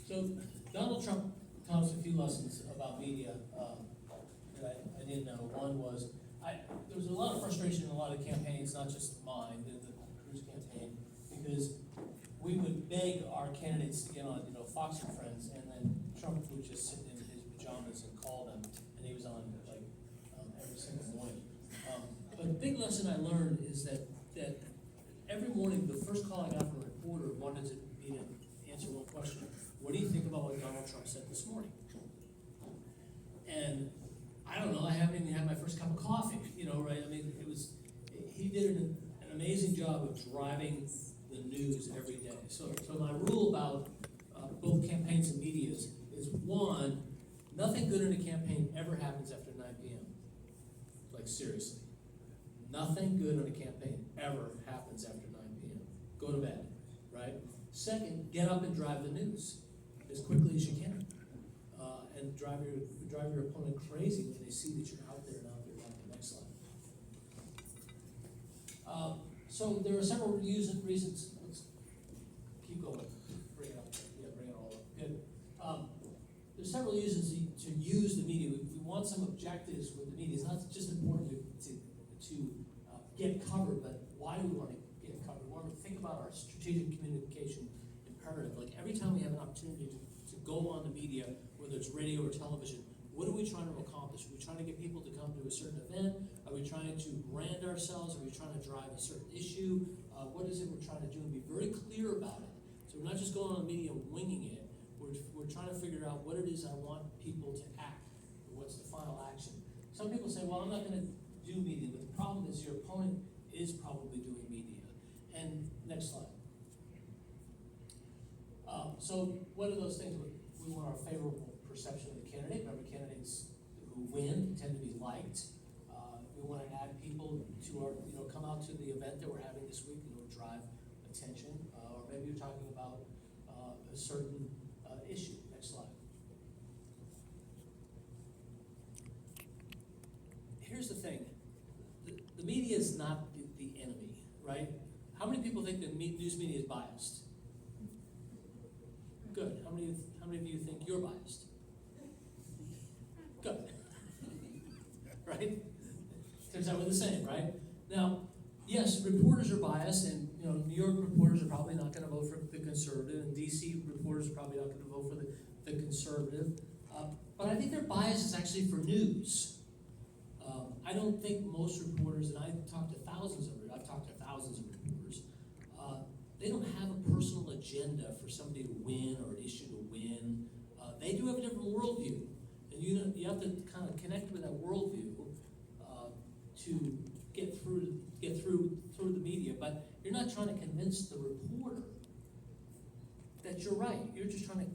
So Donald Trump taught us a few lessons about media that I didn't know. One was, there was a lot of frustration in a lot of campaigns, not just mine, the Cruz campaign, because we would beg our candidates to get on, Fox and Friends, and then Trump would just sit in his pajamas and call them, and he was on like every single morning. But the big lesson I learned is that every morning, the first call I got from a reporter wanted me to answer one question. What do you think about what Donald Trump said this morning? And I don't know, I haven't even had my first cup of coffee, right? I mean, he did an amazing job of driving the news every day. So my rule about both campaigns and media is one, nothing good in a campaign ever happens after 9 p.m. Like, seriously. Nothing good in a campaign ever happens after 9 p.m. Go to bed, right? Second, get up and drive the news as quickly as you can. And drive your opponent crazy when they see that you're out there and out there. On the next slide. So there are several reasons. Let's keep going. Bring it up. Yeah, bring it all up. Good. There's several reasons to use the media. We want some objectives with the media. It's not just important to get covered, but why do we want to get covered? We want to think about our strategic communication imperative. Like, every time we have an opportunity to go on the media, whether it's radio or television, what are we trying to accomplish? Are we trying to get people to come to a certain event? Are we trying to brand ourselves? Are we trying to drive a certain issue? What is it we're trying to do? And be very clear about it. So we're not just going on the media and winging it. We're trying to figure out what it is I want people to act. What's the final action? Some people say, well, I'm not going to do media, but the problem is your opponent is probably doing media. And next slide. So what are those things? We want our favorable perception of the candidate. Remember, candidates who win tend to be liked. We want to add people to our, come out to the event that we're having this week, drive attention. Or maybe you're talking about a certain issue. Next slide. Here's the thing. The media is not the enemy, right? How many people think the news media is biased? Good. How many of you think you're biased? Good. Right? Turns out we're the same, right? Now, yes, reporters are biased, and New York reporters are probably not going to vote for the conservative, and DC reporters are probably not going to vote for the conservative. But I think their bias is actually for news. I don't think most reporters, and I've talked to thousands of reporters, they don't have a personal agenda for somebody to win or an issue to win. They do have a different worldview, and you have to kind of connect with that worldview to get through the media. But you're not trying to convince the reporter that you're right. You're just trying to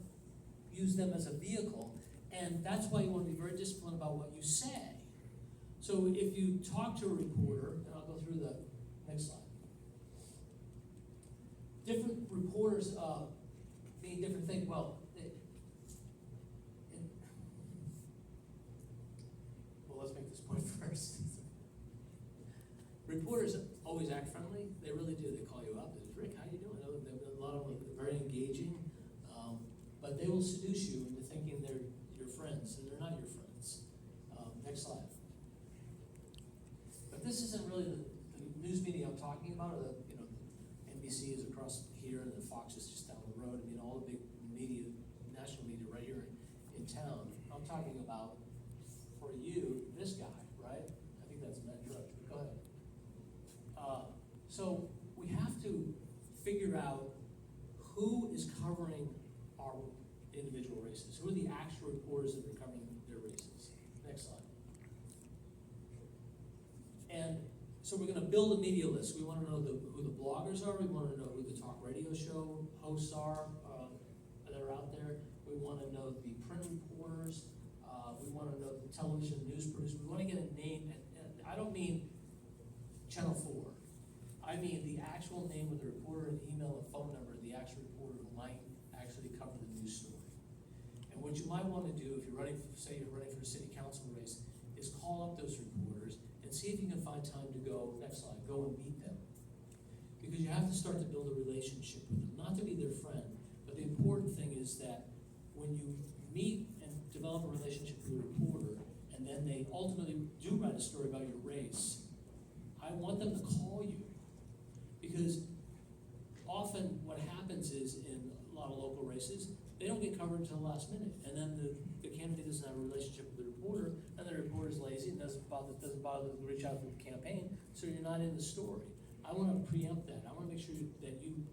use them as a vehicle, and that's why you want to be very disciplined about what you say. So if you talk to a reporter, and I'll go through the next slide. Different reporters mean different things. Well, let's make this point first. Reporters always act friendly. They really do. They call you up. They say, Rick, how you doing? A lot of them are very engaging, but they will seduce you into thinking they're your friends, and they're not your friends. Next slide. But this isn't really the news media I'm talking about, or NBC is across here, and the Fox is just down the road. I mean, all the big media, national media right here in town. I'm talking about, for you, this guy, right? I think that's Matt Drudge, but go ahead. So we have to figure out who is covering our individual races. Who are the actual reporters that are covering their races? Next slide. And so we're going to build a media list. We want to know who the bloggers are. We want to know who the talk radio show hosts are that are out there. We want to know the print reporters. We want to know the television news producers. We want to get a name. And I don't mean Channel 4. I mean the actual name of the reporter, and email and phone number of the actual reporter who might actually cover the news story. And what you might want to do if you're running, say you're running for a city council race, is call up those reporters and see if you can find time to go, next slide, go and meet them. Because you have to start to build a relationship with them, not to be their friend, but the important thing is that when you meet and develop a relationship with a reporter, and then they ultimately do write a story about your race, I want them to call you. Because often what happens is, in a lot of local races, they don't get covered until the last minute, and then the candidate doesn't have a relationship with the reporter, and the reporter's lazy and doesn't bother to reach out to the campaign, so you're not in the story. I want to preempt that. I want to make sure that you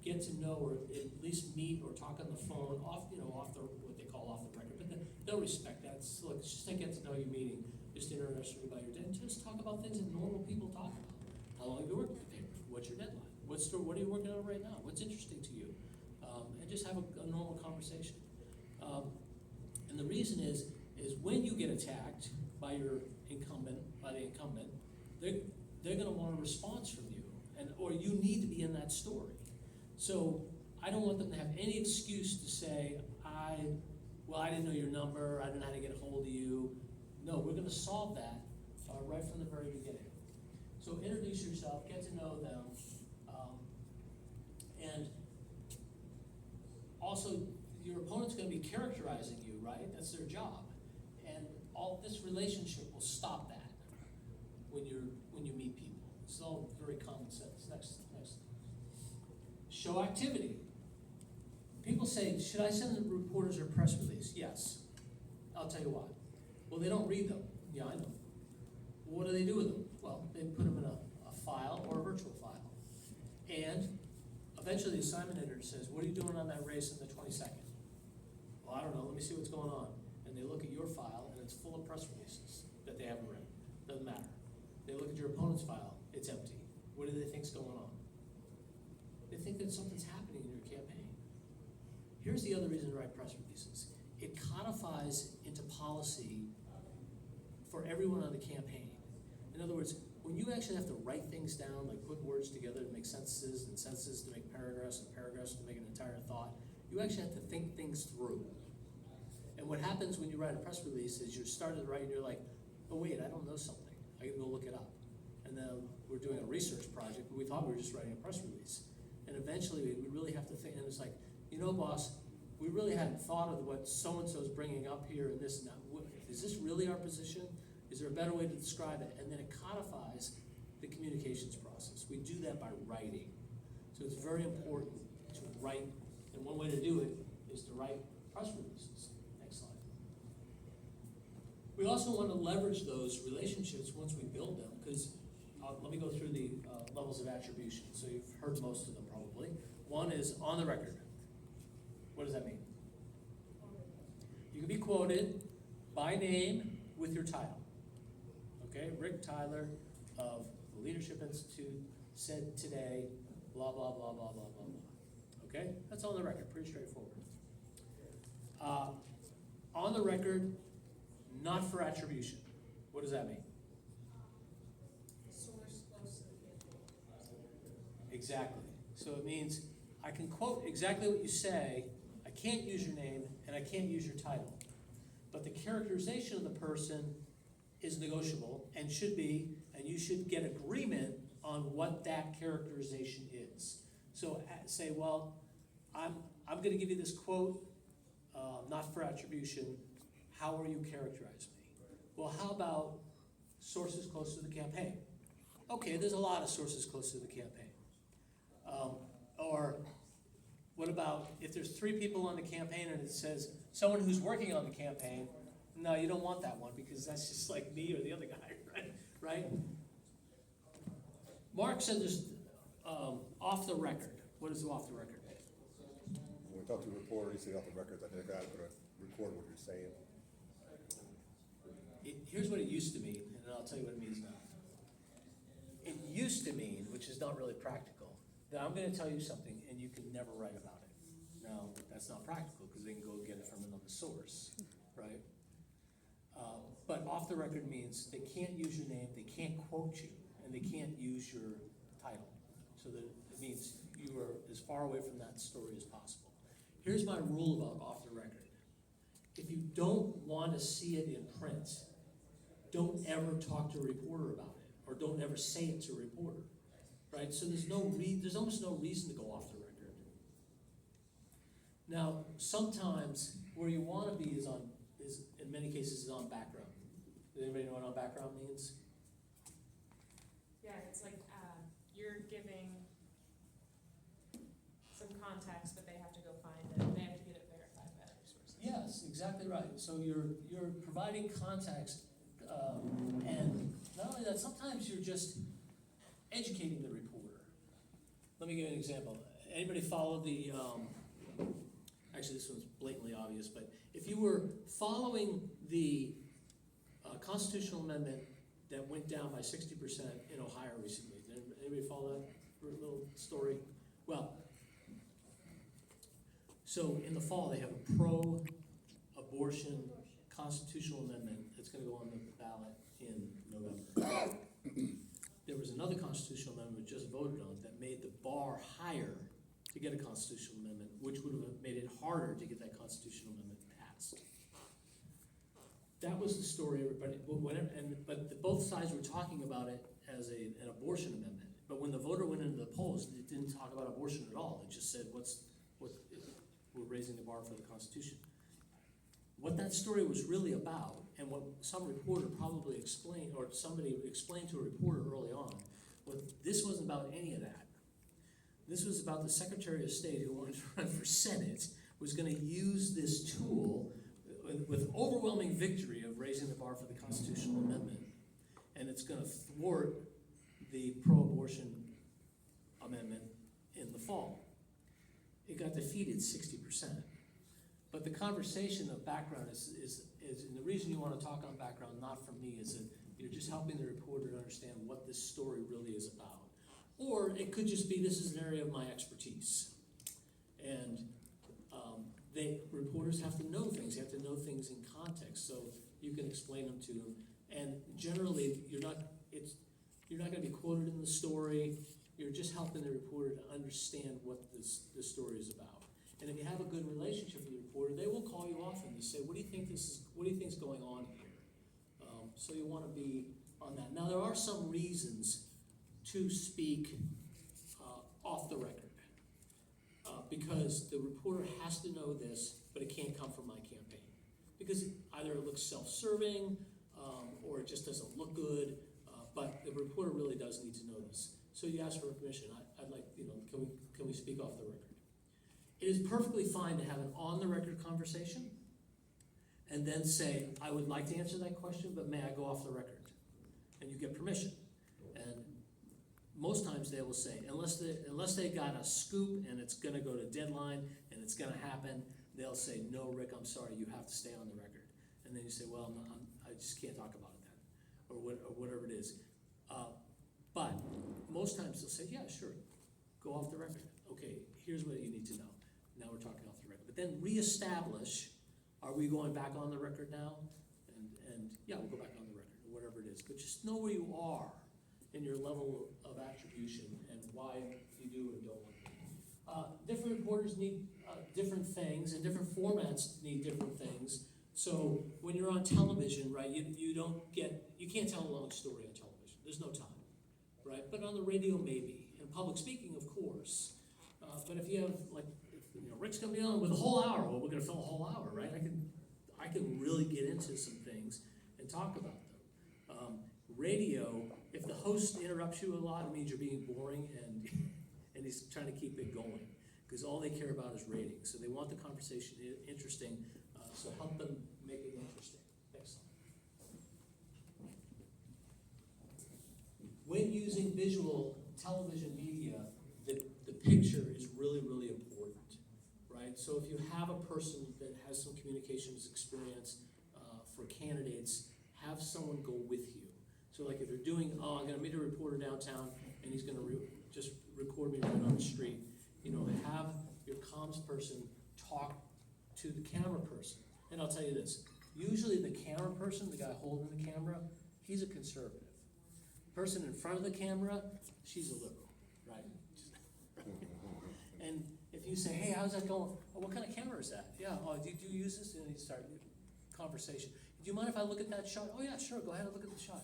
get to know, or at least meet or talk on the phone, off the, what they call off the record, but they'll respect that. It's like, it's just a get to know you meeting, just interested about your day, and just talk about things that normal people talk about. How long have you worked with the paper? What's your deadline? What are you working on right now? What's interesting to you? And just have a normal conversation. And the reason is when you get attacked by the incumbent, they're going to want a response from you, or you need to be in that story. So I don't want them to have any excuse to say, I didn't know your number, I didn't know how to get a hold of you. No, we're going to solve that right from the very beginning. So introduce yourself, get to know them, and also your opponent's going to be characterizing you, right? That's their job. And all this relationship will stop that when you meet people. It's all very common sense. Next. Show activity. People say, should I send the reporters a press release? Yes. I'll tell you why. Well, they don't read them. Yeah, I know. What do they do with them? Well, they put them in a file or a virtual file. And eventually the assignment editor says, what are you doing on that race in the 22nd? Well, I don't know. Let me see what's going on. And they look at your file, and it's full of press releases that they haven't read. Doesn't matter. They look at your opponent's file. It's empty. What do they think's going on? They think that something's happening in your campaign. Here's the other reason to write press releases. It codifies into policy for everyone on the campaign. In other words, when you actually have to write things down, like put words together to make sentences, and sentences to make paragraphs, and paragraphs to make an entire thought, you actually have to think things through. And what happens when you write a press release is you start to write and you're like, oh wait, I don't know something. I can go look it up. And then we're doing a research project, but we thought we were just writing a press release. And eventually we really have to think, and it's like, boss, we really hadn't thought of what so-and-so's bringing up here and this and that. Is this really our position? Is there a better way to describe it? And then it codifies the communications process. We do that by writing. So it's very important to write, and one way to do it is to write press releases. Next slide. We also want to leverage those relationships once we build them, because let me go through the levels of attribution. So you've heard most of them probably. One is on the record. What does that mean? You can be quoted by name with your title. Okay, Rick Tyler of the Leadership Institute said today, blah, blah, blah, blah, blah, blah, blah. Okay, that's on the record, pretty straightforward. On the record, not for attribution. What does that mean? Source close to the campaign. Exactly. So it means I can quote exactly what you say, I can't use your name, and I can't use your title. But the characterization of the person is negotiable and should be, and you should get agreement on what that characterization is. So say, well, I'm going to give you this quote, not for attribution. How will you characterize me? Well, how about sources close to the campaign? Okay, there's a lot of sources close to the campaign. Or what about if there's 3 people on the campaign and it says someone who's working on the campaign? No, you don't want that one because that's just like me or the other guy, right? Mark said there's off the record. What is off the record? When we talk to a reporter, you say off the record, I think I gotta record what you're saying. Here's what it used to mean, and I'll tell you what it means now. It used to mean, which is not really practical, that I'm going to tell you something and you can never write about it. Now, that's not practical because they can go get it from another source, right? But off the record means they can't use your name, they can't quote you, and they can't use your title. So that it means you are as far away from that story as possible. Here's my rule about off the record. If you don't want to see it in print, don't ever talk to a reporter about it, or don't ever say it to a reporter, right? So there's almost no reason to go off the record. Now, sometimes where you wanna be is in many cases, is on background. Does anybody know what on background means? Yeah, it's like, you're giving some context, but they have to go find it, they have to get it verified by other sources. Yes, exactly right. So you're providing context, and not only that, sometimes you're just educating the reporter. Let me give you an example. Anybody follow the, actually this one's blatantly obvious, but if you were following the constitutional amendment that went down by 60% in Ohio recently, did anybody follow that little story? Well, so in the fall, they have a pro-abortion constitutional amendment that's gonna go on the ballot in November. There was another constitutional amendment just voted on that made the bar higher to get a constitutional amendment, which would have made it harder to get that constitutional amendment passed. That was the story, everybody, but both sides were talking about it as an abortion amendment. But when the voter went into the polls, it didn't talk about abortion at all. It just said, we're raising the bar for the Constitution. What that story was really about, and what some reporter probably explained, or somebody explained to a reporter early on, this wasn't about any of that. This was about the Secretary of State who wanted to run for Senate, was gonna use this tool with overwhelming victory of raising the bar for the constitutional amendment, and it's gonna thwart the pro-abortion amendment in the fall. It got defeated 60%. But the conversation of background is and the reason you want to talk on background, not from me, is that you're just helping the reporter to understand what this story really is about. Or it could just be, this is an area of my expertise. And reporters have to know things. They have to know things in context, so you can explain them to them. And generally, you're not going to be quoted in the story. You're just helping the reporter to understand what this story is about. And if you have a good relationship with the reporter, they will call you often to say, what do you think is going on here? So you want to be on that. Now, there are some reasons to speak off the record. Because the reporter has to know this, but it can't come from my campaign. Because either it looks self-serving, or it just doesn't look good, but the reporter really does need to know this. So you ask for permission. I'd like, can we speak off the record? It is perfectly fine to have an on-the-record conversation and then say, I would like to answer that question, but may I go off the record? And you get permission. And most times they will say, unless they got a scoop and it's gonna go to deadline and it's gonna happen, they'll say, no, Rick, I'm sorry, you have to stay on the record. And then you say, well, no, I just can't talk about it then, or whatever it is. But most times they'll say, yeah, sure, go off the record. Okay, here's what you need to know. Now we're talking off the record. But then reestablish, are we going back on the record now? And yeah, we'll go back on the record, or whatever it is. But just know where you are in your level of attribution and why you do and don't want to. Different reporters need different things, and different formats need different things. So when you're on television, right, you can't tell a long story on television. There's no time, right? But on the radio, maybe. And public speaking, of course. But if you have, like, Rick's gonna be on with a whole hour, well, we're gonna fill a whole hour, right? I can really get into some things and talk about them. Radio, if the host interrupts you a lot, it means you're being boring, and he's trying to keep it going, because all they care about is ratings. So they want the conversation interesting, so help them make it interesting. Excellent. When using visual television media, the picture is really, really important, right? So if you have a person that has some communications experience for candidates, have someone go with you. So like if you're doing, I'm gonna meet a reporter downtown and he's gonna just record me right on the street, have your comms person talk to the camera person. And I'll tell you this, usually the camera person, the guy holding the camera, he's a conservative. The person in front of the camera, she's a liberal, right? And if you say, hey, how's that going? Oh, what kind of camera is that? Yeah, do you use this? And you start a conversation. Do you mind if I look at that shot? Oh yeah, sure, go ahead and look at the shot.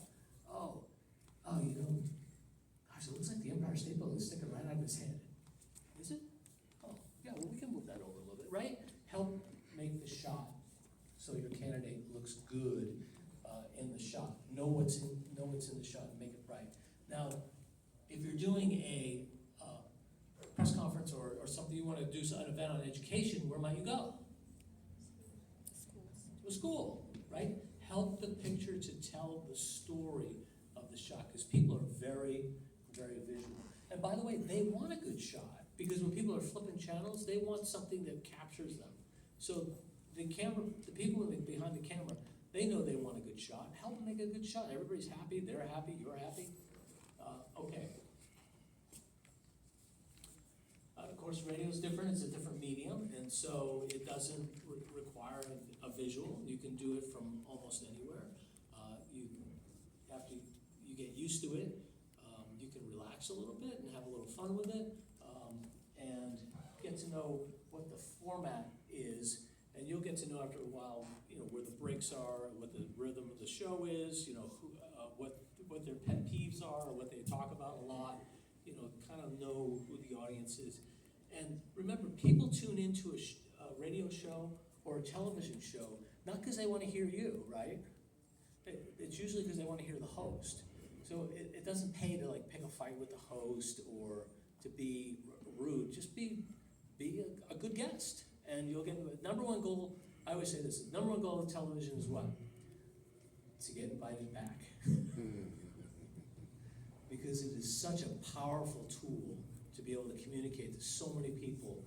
Oh, gosh, it looks like the Empire State Building is sticking right out of his head. Is it? Oh, yeah, well, we can move that over a little bit. right? Help make the shot so your candidate looks good in the shot. Know what's in the shot and make it right. Now, if you're doing a press conference or something, you want to do an event on education, where might you go? To a school, right? Help the picture to tell the story of the shot, because people are very, very visual. And by the way, they want a good shot, because when people are flipping channels, they want something that captures them. So the people behind the camera, they know they want a good shot. Help them make a good shot. Everybody's happy, they're happy, you're happy. Okay. Of course, radio is different, it's a different medium, and so it doesn't require a visual. You can do it from almost anywhere. You get used to it. You can relax a little bit and have a little fun with it, and get to know what the format is, and you'll get to know after a while, where the breaks are, what the rhythm of the show is, what their pet peeves are, or what they talk about a lot, kind of know who the audience is. And remember, people tune into a radio show or a television show, not because they want to hear you, right? It's usually because they want to hear the host. So it doesn't pay to pick a fight with the host or to be rude. Just be a good guest, and you'll get number one goal. I always say this: number one goal of television is what? To get invited back, because it is such a powerful tool to be able to communicate to so many people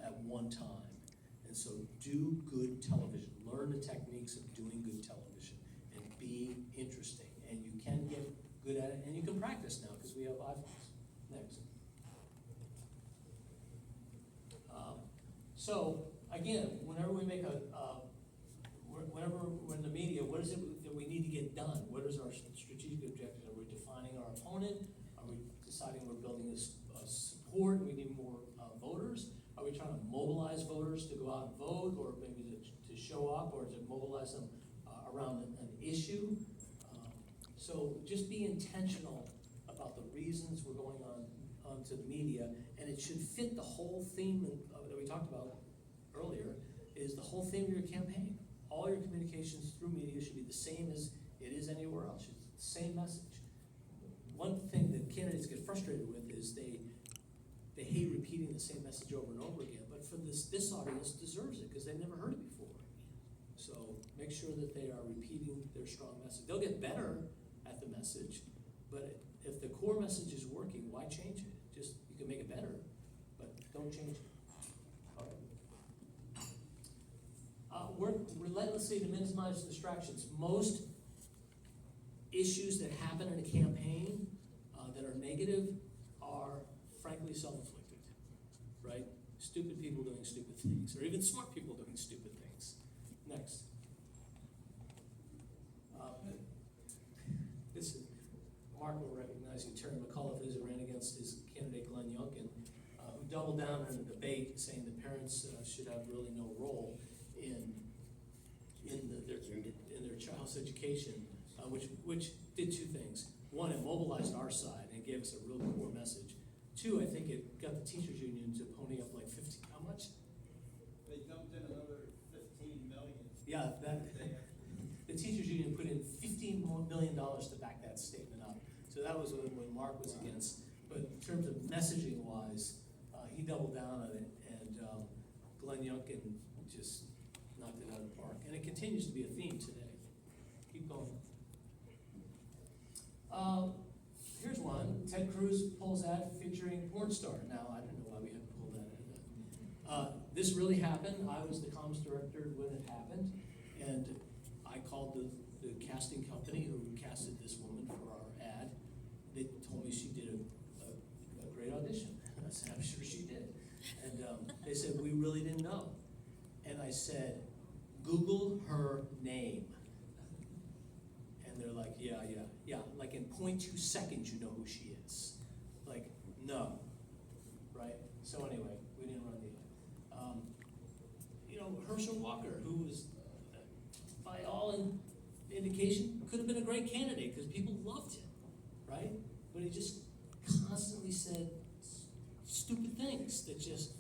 at one time. And so do good television. Learn the techniques of doing good television and be interesting. And you can get good at it, and you can practice now because we have iPhones. Next. So again, whenever we make whenever we're in the media, what is it that we need to get done? What is our strategic objective? Are we defining our opponent? Are we deciding we're building a support and we need more voters? Are we trying to mobilize voters to go out and vote, or maybe to show up, or to mobilize them around an issue? So just be intentional about the reasons we're going onto the media, and it should fit the whole theme that we talked about earlier, is the whole theme of your campaign. All your communications through media should be the same as it is anywhere else. It's the same message. One thing that candidates get frustrated with is they hate repeating the same message over and over again, but for this audience deserves it because they've never heard it before. So make sure that they are repeating their strong message. They'll get better at the message, but if the core message is working, why change it? Just, you can make it better, but don't change it. All right. Work relentlessly to minimize distractions. Most issues that happen in a campaign that are negative are frankly self-inflicted, right? Stupid people doing stupid things, or even smart people doing stupid things. Next. Mark will recognize who Terry McAuliffe is, who ran against his candidate Glenn Youngkin, who doubled down in a debate saying that parents should have really no role in their child's education, which did two things. One, it mobilized our side and gave us a real core message. Two, I think it got the teachers union to pony up 15, how much? They dumped in another 15 million. Yeah, the teachers union put in $15 million to back that statement up. So that was when Mark was against. But in terms of messaging wise, he doubled down on it, and Glenn Youngkin just knocked it out of the park. And it continues to be a theme today. Keep going. Here's one. Ted Cruz pulls ad featuring porn star. Now, I don't know why we had to pull that ad. This really happened. I was the comms director when it happened, and I called the casting company who casted this woman for our ad. They told me she did a great audition. And I said, I'm sure she did. And they said, we really didn't know. And I said, Google her name. And they're like, yeah. Like in 0.2 seconds, you know who she is. Like, no. Right? So anyway, we didn't run the ad. Herschel Walker, who was, by all indication, could have been a great candidate because people loved him, right? But he just constantly said stupid things that just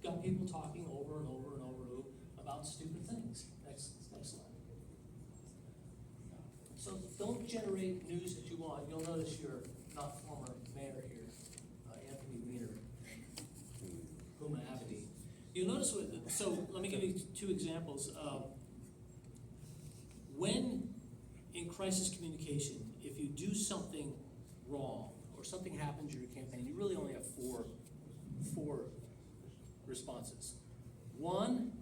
got people talking over and over and over about stupid things. Next slide. So don't generate news that you want. You'll notice you're not former mayor here, Anthony Weiner, Huma Abedi. You'll notice so let me give you two examples. When in crisis communication, if you do something wrong or something happens in your campaign, you really only have four responses. One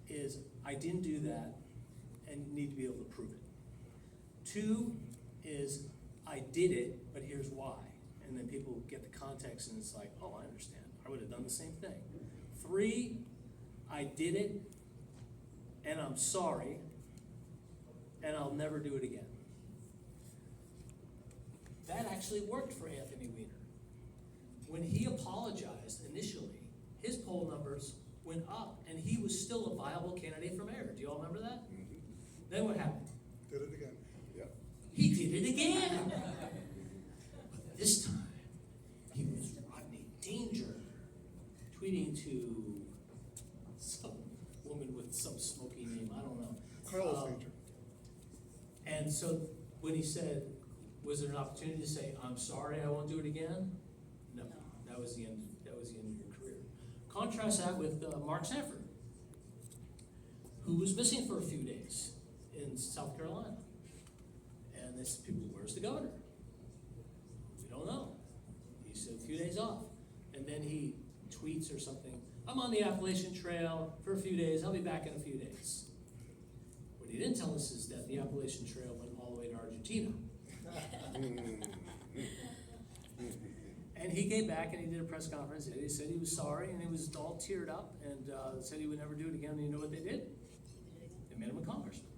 is, I didn't do that, and you need to be able to prove it. Two is, I did it, but here's why. And then people get the context and it's like, oh, I understand. I would have done the same thing. Three, I did it, and I'm sorry, and I'll never do it again. That actually worked for Anthony Weiner. When he apologized initially, his poll numbers went up, and he was still a viable candidate for mayor. Do you all remember that? Mm-hmm. Then what happened? Did it again. Yep. He did it again. But this time, he was Rodney Danger, tweeting to some woman with some smoky name, I don't know. Carlos Danger. And so when he said, was there an opportunity to say, I'm sorry, I won't do it again? No, that was the end of your career. Contrast that with Mark Sanford, who was missing for a few days in South Carolina. And this people, where's the governor? We don't know. He said a few days off. And then he tweets or something, I'm on the Appalachian Trail for a few days, I'll be back in a few days. What he didn't tell us is that the Appalachian Trail went all the way to Argentina. And he came back and he did a press conference and he said he was sorry and he was all teared up and said he would never do it again. And you know what they did? They made him a congressman.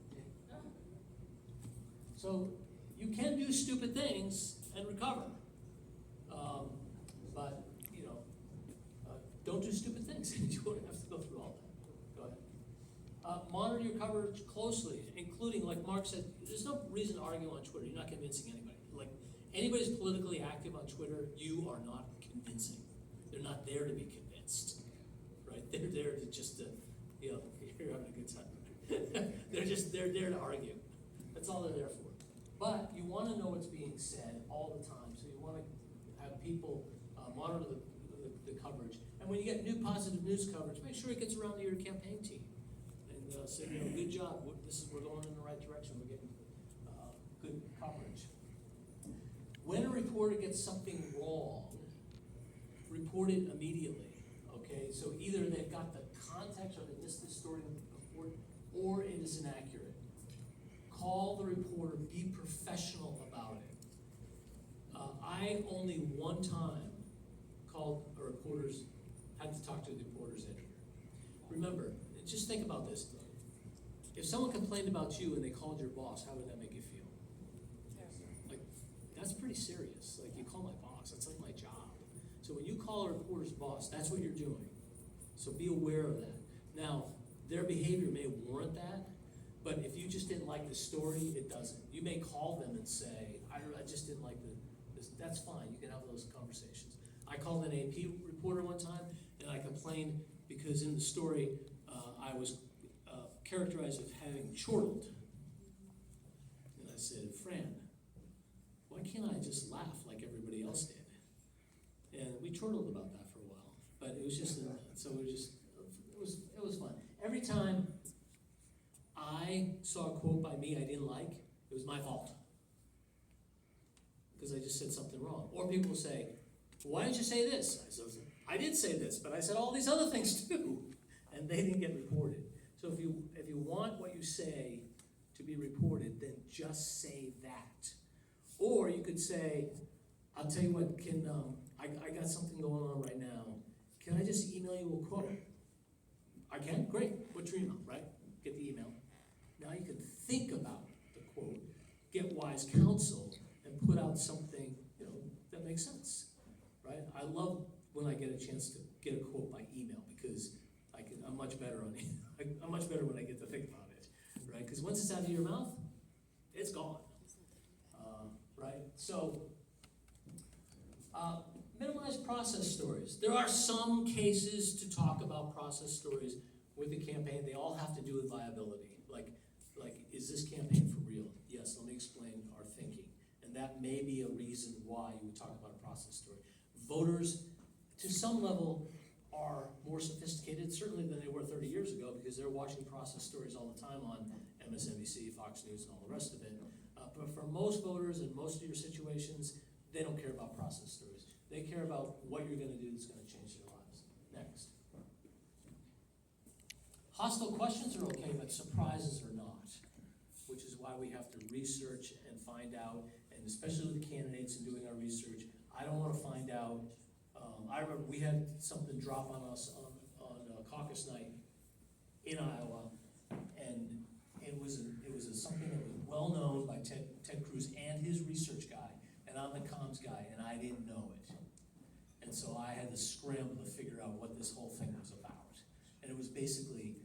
So you can do stupid things and recover. But, you know, don't do stupid things. You won't have to go through all that. Go ahead. Monitor your coverage closely, including, like Mark said, there's no reason to argue on Twitter. You're not convincing anybody. Like, anybody's politically active on Twitter, you are not convincing. They're not there to be convinced, right? They're there to just, you know, you're having a good time. They're there to argue. That's all they're there for. But you want to know what's being said all the time. So you want to have people monitor the coverage. And when you get new positive news coverage, make sure it gets around to your campaign team. And say, you know, good job. We're going in the right direction. We're getting good coverage. When a reporter gets something wrong, report it immediately. Okay, so either they've got the context or they missed the story report, or it is inaccurate. Call the reporter. Be professional about it. I only one time called a reporter's, had to talk to the reporter's editor. Remember, just think about this. If someone complained about you and they called your boss, how would that make you feel? Like, that's pretty serious. Like, you call my boss, that's like my job. So when you call a reporter's boss, that's what you're doing. So be aware of that. Now, their behavior may warrant that, but if you just didn't like the story, it doesn't. You may call them and say, I just didn't like this. That's fine, you can have those conversations. I called an AP reporter one time, and I complained because in the story, I was characterized as having chortled. And I said, Fran, why can't I just laugh like everybody else did? And we chortled about that for a while, but it was just, it was fun. Every time I saw a quote by me I didn't like, it was my fault. Because I just said something wrong. Or people say, why didn't you say this? I said, I did say this, but I said all these other things too. And they didn't get reported. So if you want what you say to be reported, then just say that. Or you could say, I'll tell you what, I got something going on right now. Can I just email you a quote? I can? Great. What's your email, right? Get the email. Now you can think about the quote, get wise counsel, and put out something, you know, that makes sense, right? I love when I get a chance to get a quote by email because I'm much better on it. I'm much better when I get to think about it, right? Because once it's out of your mouth, it's gone, right? So minimize minimize process stories. There are some cases to talk about process stories with the campaign. They all have to do with viability. Like, is this campaign for real? Yes, let me explain our thinking. And that may be a reason why you would talk about a process story. Voters, to some level, are more sophisticated, certainly than they were 30 years ago, because they're watching process stories all the time on MSNBC, Fox News, and all the rest of it. But for most voters in most of your situations, they don't care about process stories. They care about what you're gonna do that's gonna change their lives. Next. Hostile questions are okay, but surprises are not, which is why we have to research and find out, and especially with the candidates and doing our research, I don't wanna find out. I remember we had something drop on us on caucus night in Iowa, and it was something that was well known by Ted Cruz and his research guy, and I'm the comms guy, and I didn't know it. And so I had to scramble to figure out what this whole thing was about. And it was basically,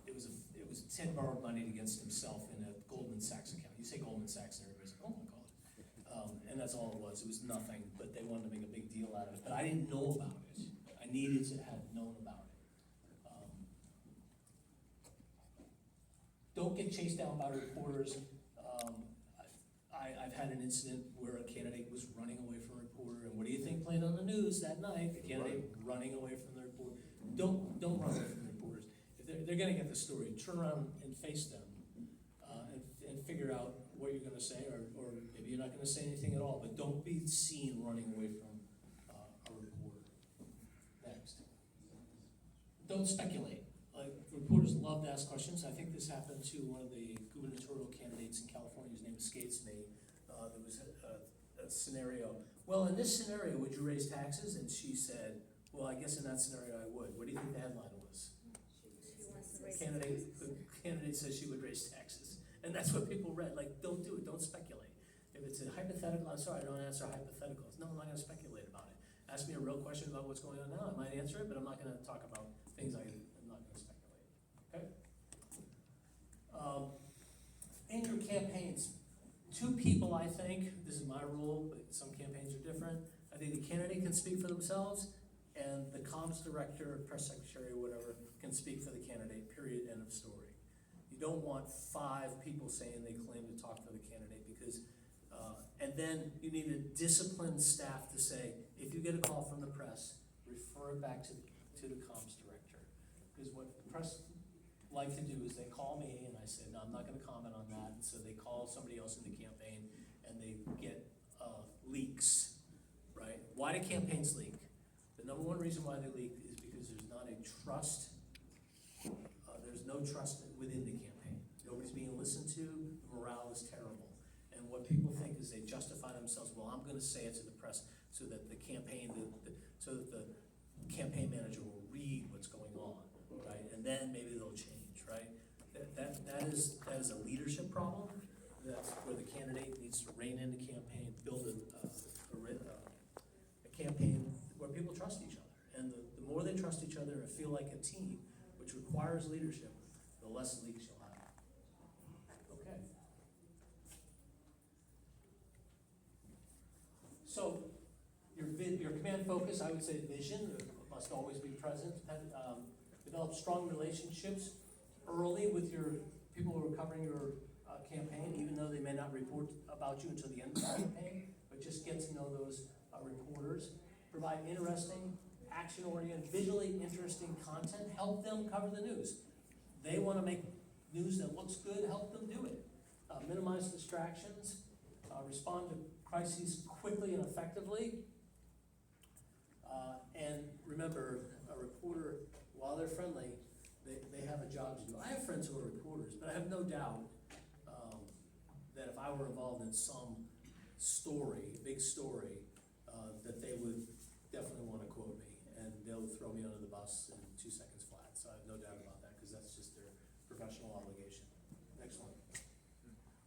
it was Ted borrowed money against himself in a Goldman Sachs account. You say Goldman Sachs, and everybody's like, oh my God. And that's all it was. It was nothing, but they wanted to make a big deal out of it. But I didn't know about it. I needed to have known about it. Don't get chased down by reporters. I've had an incident where a candidate was running away from a reporter, and what do you think played on the news that night? The candidate running away from the reporter. Don't run away from reporters. If they're gonna get the story, turn around and face them, and figure out what you're gonna say, or maybe you're not gonna say anything at all, but don't be seen running away from a reporter. Next. Don't speculate. Like, reporters love to ask questions. I think this happened to one of the gubernatorial candidates in California. His name escapes me. There was a scenario. Well, in this scenario, would you raise taxes? And she said, well, I guess in that scenario I would. What do you think the headline was? The candidate says she would raise taxes. And that's what people read. Like, don't do it. Don't speculate. If it's a hypothetical, I'm sorry, I don't answer hypotheticals. No, I'm not going to speculate about it. Ask me a real question about what's going on now. I might answer it, but I'm not going to talk about things I'm not going to speculate. Okay? In your campaigns, two people, I think, this is my rule, but some campaigns are different. I think the candidate can speak for themselves, and the comms director, press secretary, whatever, can speak for the candidate, period, end of story. You don't want 5 people saying they claim to talk for the candidate, because, and then you need a disciplined staff to say, if you get a call from the press, refer it back to the comms director. Because what the press like to do is they call me and I say, no, I'm not gonna comment on that. And so they call somebody else in the campaign and they get leaks, right? Why do campaigns leak? The number one reason why they leak is because there's not a trust, there's no trust within the campaign. Nobody's being listened to, the morale is terrible. And what people think is they justify themselves, well, I'm gonna say it to the press so that the campaign, so that the campaign manager will read what's going on, right? And then maybe they'll change, right? That is a leadership problem. That's where the candidate needs to rein in the campaign, build a campaign where people trust each other. And the more they trust each other and feel like a team, which requires leadership, the less leaks you'll have. Okay. So your command focus, I would say vision must always be present. Develop strong relationships early with your people who are covering your campaign, even though they may not report about you until the end of the campaign, but just get to know those reporters. Provide interesting, action-oriented, visually interesting content. Help them cover the news. They want to make news that looks good, help them do it. Minimize distractions. Respond to crises quickly and effectively. And remember, a reporter, while they're friendly, they have a job to do. I have friends who are reporters, but I have no doubt that if I were involved in some story, big story, that they would definitely want to quote me, and they'll throw me under the bus in 2 seconds flat. So I have no doubt about that, because that's just their professional obligation. Next one.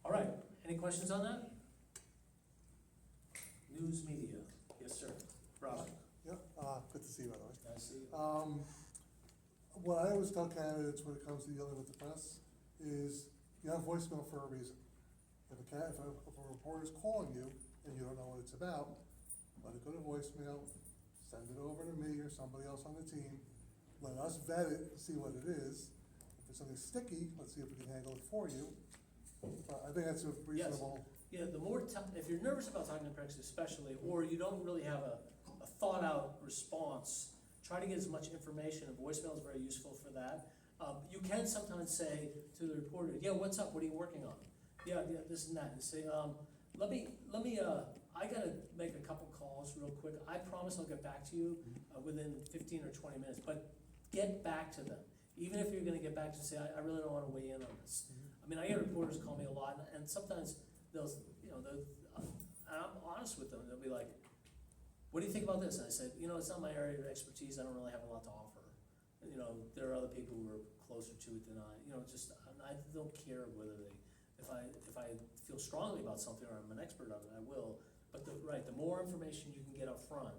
All right, any questions on that? News media. Yes, sir. Rob. Yeah, good to see you, by the way. I see. What I always tell candidates when it comes to dealing with the press is you have voicemail for a reason. If a reporter's calling you and you don't know what it's about, let it go to voicemail, send it over to me or somebody else on the team, let us vet it and see what it is. If it's something sticky, let's see if we can handle it for you. But I think that's a reasonable. Yeah, the more, if you're nervous about talking to parents especially, or you don't really have a thought-out response, try to get as much information, and voicemail is very useful for that. You can sometimes say to the reporter, yeah, what's up, what are you working on? Yeah, this and that, and say, let me, I gotta make a couple calls real quick, I promise I'll get back to you, within 15 or 20 minutes, but get back to them. Even if you're gonna get back to say, I really don't wanna weigh in on this. I mean, I get reporters call me a lot, and sometimes they'll, and I'm honest with them, they'll be like, what do you think about this? And I said, it's not my area of expertise, I don't really have a lot to offer. There are other people who are closer to it than I, I don't care whether if I feel strongly about something or I'm an expert on it, I will. But the more information you can get up front,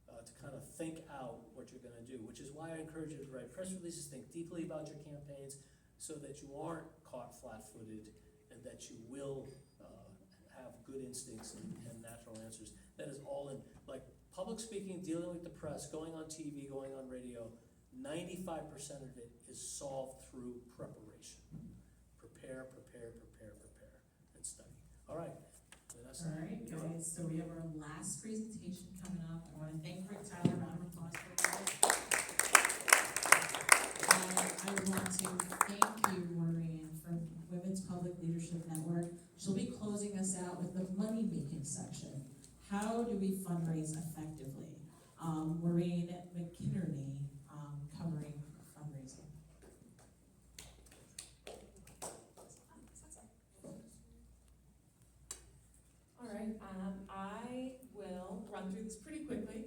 to kind of think out what you're gonna do, which is why I encourage you to write press releases, think deeply about your campaigns, so that you aren't caught flat-footed, and that you will have good instincts and natural answers. That is all in, like, public speaking, dealing with the press, going on TV, going on radio, 95% of it is solved through preparation. Prepare, and study. All right, Vanessa. All right, guys, so we have our last presentation coming up. I want to thank Rick Tyler, round of applause for that. I want to thank you, Maureen, from Women's Public Leadership Network. She'll be closing us out with the money-making section. How do we fundraise effectively? Maureen McInerney, covering fundraising. All right, I will run through this pretty quickly.